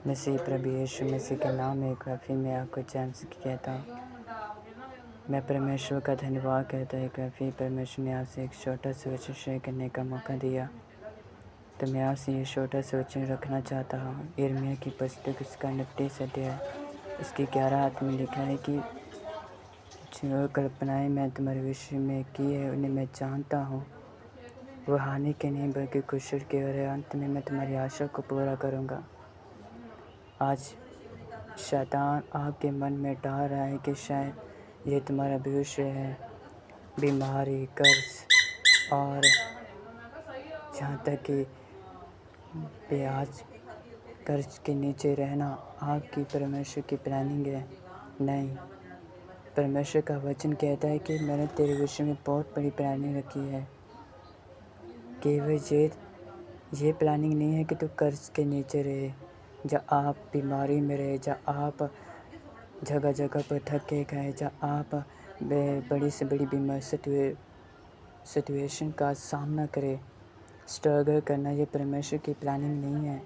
मसीह प्रभु यीशु मसीह के नाम में काफ़ी मैं आपको जेम्स की कहता हूँ। मैं परमेश्वर का धन्यवाद करता हूँ। काफ़ी परमेश्वर ने आपसे एक छोटा सा वचन शेयर करने का मौका दिया, तो मैं आपसे ये छोटा सा वचन रखना चाहता हूँ। यिर्मयाह की पुस्तक उसका 29 अध्याय इसकी 11 आयत में लिखा है कि जो कल्पनाएँ मैं तुम्हारे विषय में की है उन्हें मैं जानता हूँ। वो हानि के नहीं बल्कि कुशल के, और अंत में मैं तुम्हारी आशा को पूरा करूँगा। आज शैतान आपके मन में डाल रहा है कि शायद ये तुम्हारा भविष्य है, बीमारी, कर्ज और जहाँ तक कि ब्याज कर्ज के नीचे रहना आपकी परमेश्वर की प्लानिंग है। नहीं, परमेश्वर का वचन कहता है कि मैंने तेरे विषय में बहुत बड़ी प्लानिंग रखी है। केवल ये प्लानिंग नहीं है कि तू कर्ज के नीचे रहे, जहाँ आप बीमारी में रहे, जहाँ आप जगह जगह पर थके गए, जहाँ आप बड़ी से बड़ी बीमारी सिचुएशन का सामना करें, स्ट्रगल करना। ये परमेश्वर की प्लानिंग नहीं है।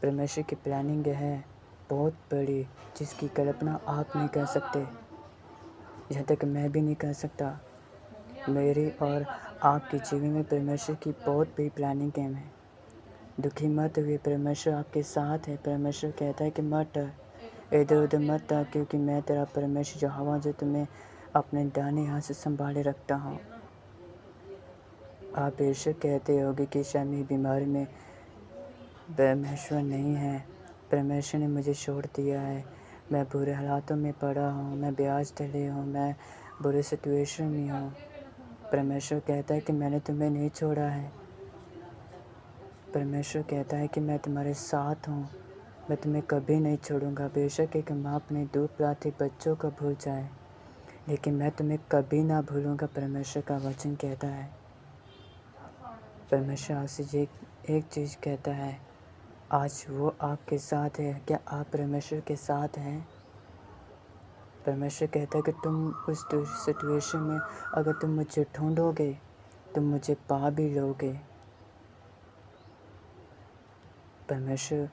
परमेश्वर की प्लानिंग है बहुत बड़ी, जिसकी कल्पना आप नहीं कर सकते, जहाँ तक मैं भी नहीं कर सकता। मेरी और आपके जीवन में परमेश्वर की बहुत बड़ी प्लानिंग है। दुखी मत हुए, परमेश्वर आपके साथ है। परमेश्वर कहता है कि मत इधर उधर मत आ, क्योंकि मैं तेरा परमेश्वर यहोवा जो तुम्हें अपने दाहिने हाथ से संभाले रखता हूँ। आप बेशक कहते होगे कि शायद मेरी बीमारी में परमेश्वर नहीं है, परमेश्वर ने मुझे छोड़ दिया है, मैं बुरे हालातों में पड़ा हूँ, मैं ब्याज तले हूँ, मैं बुरे सिचुएशन में हूँ। परमेश्वर कहता है कि मैंने तुम्हें नहीं छोड़ा है। परमेश्वर कहता है कि मैं तुम्हारे साथ हूँ, मैं तुम्हें कभी नहीं छोड़ूंगा। बेशक एक माँ अपने दूध पिलाते बच्चों को भूल जाए, लेकिन मैं तुम्हें कभी ना भूलूंगा, परमेश्वर का वचन कहता है। परमेश्वर आपसे ये एक चीज़ कहता है, आज वो आपके साथ है। क्या आप परमेश्वर के साथ हैं? परमेश्वर कहता है कि तुम उस सिचुएशन में अगर तुम मुझे ढूंढोगे, तुम मुझे पा भी लोगे। परमेश्वर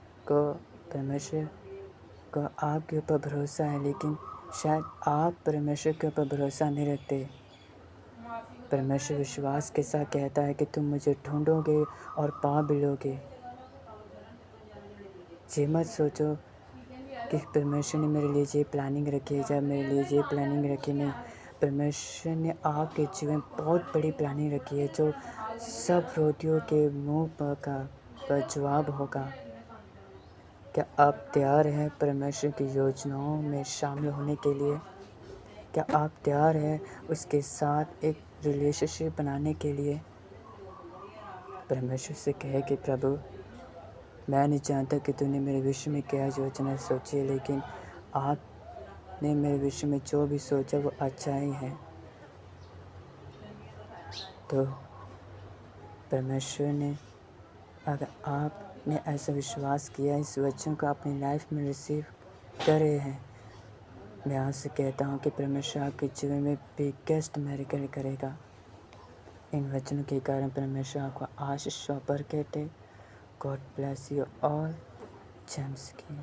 को आपके ऊपर भरोसा है, लेकिन शायद आप परमेश्वर के ऊपर भरोसा नहीं रखते। परमेश्वर विश्वास के साथ कहता है कि तुम मुझे ढूंढोगे और पा भी लोगे। ये मत सोचो कि परमेश्वर ने मेरे लिए ये प्लानिंग रखी है, जब मेरे लिए ये प्लानिंग रखी नहीं। परमेश्वर ने आपके जीवन बहुत बड़ी प्लानिंग रखी है, जो सब रोटियों के मुंह पर जवाब होगा। क्या आप तैयार हैं परमेश्वर की योजनाओं में शामिल होने के लिए? क्या आप तैयार हैं उसके साथ एक रिलेशनशिप बनाने के लिए? परमेश्वर से कहे कि प्रभु, मैं नहीं जानता कि तूने मेरे विषय में क्या योजना सोची है, लेकिन आपने मेरे विषय में जो भी सोचा वो अच्छा ही है। तो परमेश्वर ने, अगर आपने ऐसा विश्वास किया, इस वचन को अपनी लाइफ में रिसीव कर रहे हैं, मैं आपसे कहता हूँ कि परमेश्वर आपके जीवन में बिगेस्ट मिरेकल करेगा। इन वचनों के कारण परमेश्वर आपको आशीष और बरकत दे। God bless you all. James की